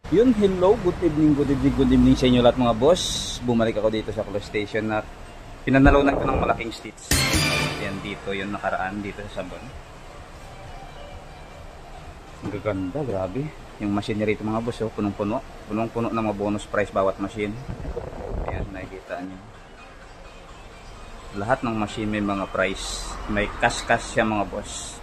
Yun, hello, good evening, good evening, good evening sa inyo lahat mga boss. Bumalik ako dito sa Close Station na pinanalunan ko ng malaking stitch. Yan dito, yung nakaraan dito sa Sabon. Ang gaganda, grabe. Yung machine rito mga boss, oh, punong-puno. Punong-puno na mga bonus price bawat machine. Ayan, nakikita nyo. Lahat ng machine may mga price. May cash-cash siya mga boss.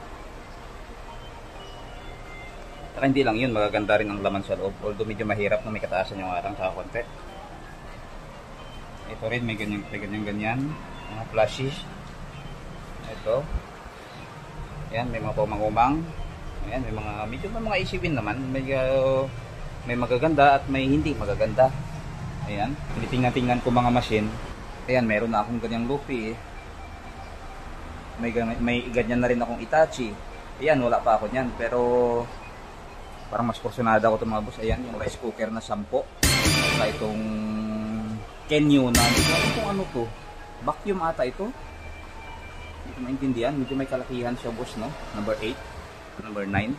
Saka hindi lang yun, magaganda rin ang laman sa loob. Although medyo mahirap na may kataasan yung arang sa konti. Ito rin, may ganyan. Mga flashes. Ito. Ayan, may mga pumangumang. Ayan, may mga isipin naman. May magaganda at may hindi magaganda. Ayan, tinitingnan ko mga machine. Ayan, meron na akong ganyang Luffy. May ganyan na rin akong Itachi. Ayan, wala pa ako niyan. Pero parang mas porsyonada ko ito mga boss. Ayan, yung rice cooker na 10. Saka itong Kenyu na, hindi ko kung ano to. Vacuum ata ito. Hindi ko maintindihan. Medyo may kalakihan siya boss, no? Number 8, number 9.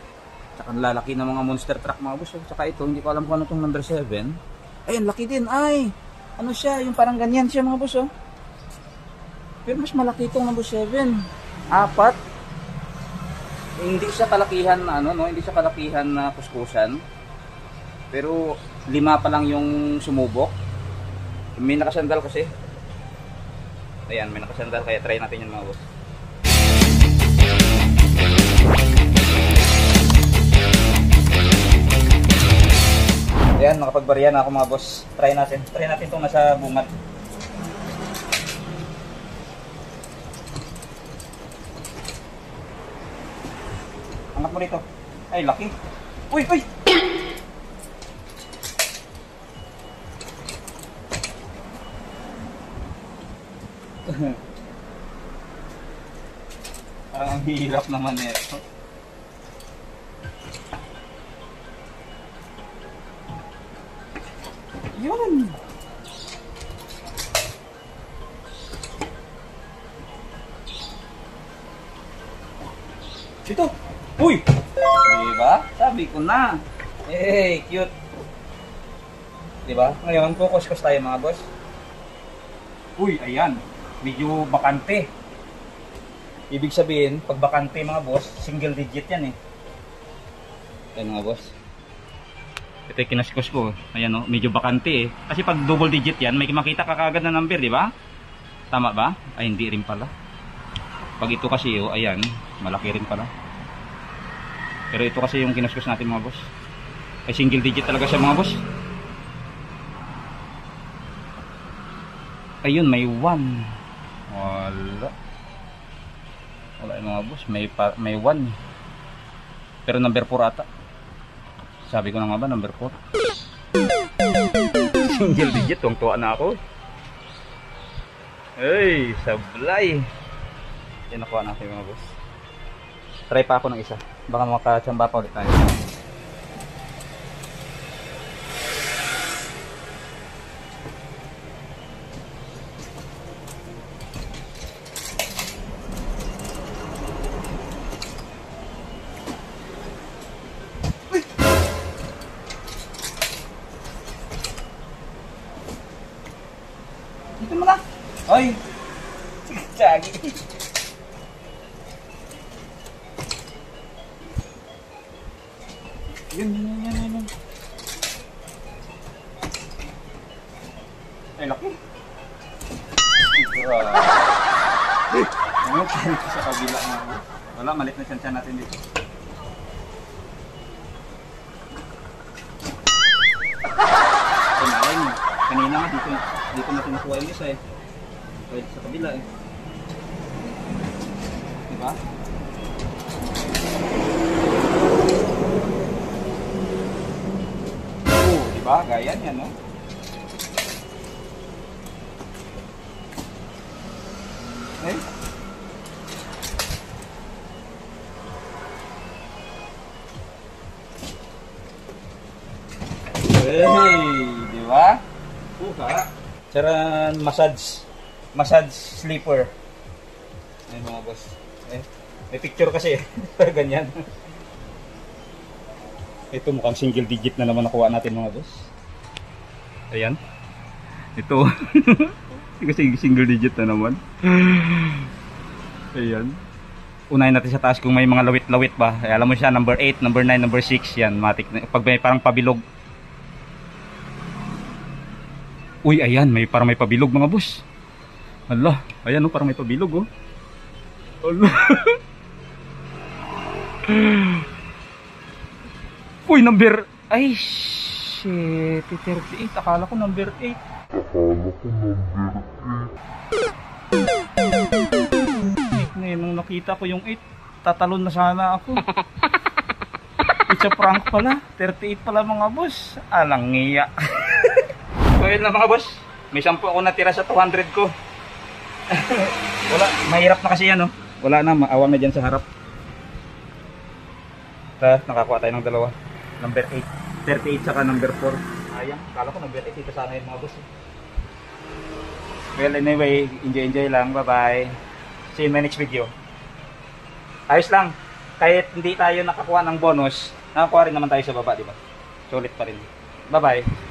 Saka lalaki ng mga monster truck mga boss. Saka ito, hindi ko alam kung ano itong number 7. Ayan, laki din. Ay, ano siya? Yung parang ganyan siya mga boss, oh. Pero mas malaki itong number 7. 4. Hindi siya kalakihan na ano, no? Hindi siya kalakihan na kuskusan. Pero 5 pa lang yung sumubok. May nakasandal kasi. Ayan, may nakasandal kaya try natin yun mga boss. Ayan, nakapagbarya na ako mga boss. Try natin itong nasa bungat. Angat mo dito. Ay, laki. Uy, uy! Parang ang hirap naman ito. Yun! Ito! Uy! Diba? Sabi ko na. Hey, cute. Diba? Ngayon, kukus-kus tayo mga boss. Uy, ayan. Medyo bakante. Ibig sabihin, pag bakante mga boss, single digit yan eh. Ayan mga boss. Ito yung kinaskus ko. Ayan o, medyo bakante eh. Kasi pag double digit yan, may makita ka kagad na number, diba? Tama ba? Ay, hindi rin pala. Pag ito kasi o, ayan, malaki rin pala. Pero ito kasi yung kinaskus natin mga boss. Ay single digit talaga siya mga boss. Ayun, may 1. Wala yung mga boss. May 1. Pero number 4 ata. Sabi ko na nga ba number 4. Single digit, tuwang-tuwa na ako. Ay, sablay. Yan nakuha natin mga boss. Try pa ako ng isa. Baka makachamba pa ulit tayo. Dito mo na. Ay! Tsagi. Yun. Ay, laki. Ano tayo sa kabila nga. Wala, malit na siya natin dito. Ay, kanina nga dito natin nakuha yung isa eh. Pwede sa kabila eh. Diba? Diba? Gaya niya, no? Okay. Hey, diba? Puka. Charan, massage sleeper. Ayun mga boss. May picture kasi. Ganyan. Ito mukhang single digit na naman nakuha natin mga boss. Ayan. Ito. Kasi single digit na naman. Ayan. Unahin natin sa taas kung may mga lawit-lawit ba. Ay, alam mo siya, number 8, number 9, number 6. Yan, matik na. Pag may parang pabilog. Uy, ayan, parang may pabilog mga boss. Hala, ayan oh, parang may pabilog oh. Hala. Uy, number... Ay, shit. 38. Akala ko number 8. Ngayon, nung nakita ko yung 8, tatalon na sana ako. It's a prank pala. 38 pala mga boss. Alang ngiya. So, yun lang mga boss. May 10 ako natira sa 200 ko. Wala. Mahirap na kasi yan, oh. Wala na. Maawang na dyan sa harap. Nakakuha tayo ng dalawa. Number 8. 38 saka number 4. Ayang. Kala ko number 8. Ito sana yung mga boss. Well, anyway. Enjoy lang. Bye-bye. See you in my next video. Ayos lang. Kahit hindi tayo nakakuha ng bonus, nakakuha rin naman tayo sa baba, di ba? Sulit pa rin. Bye-bye.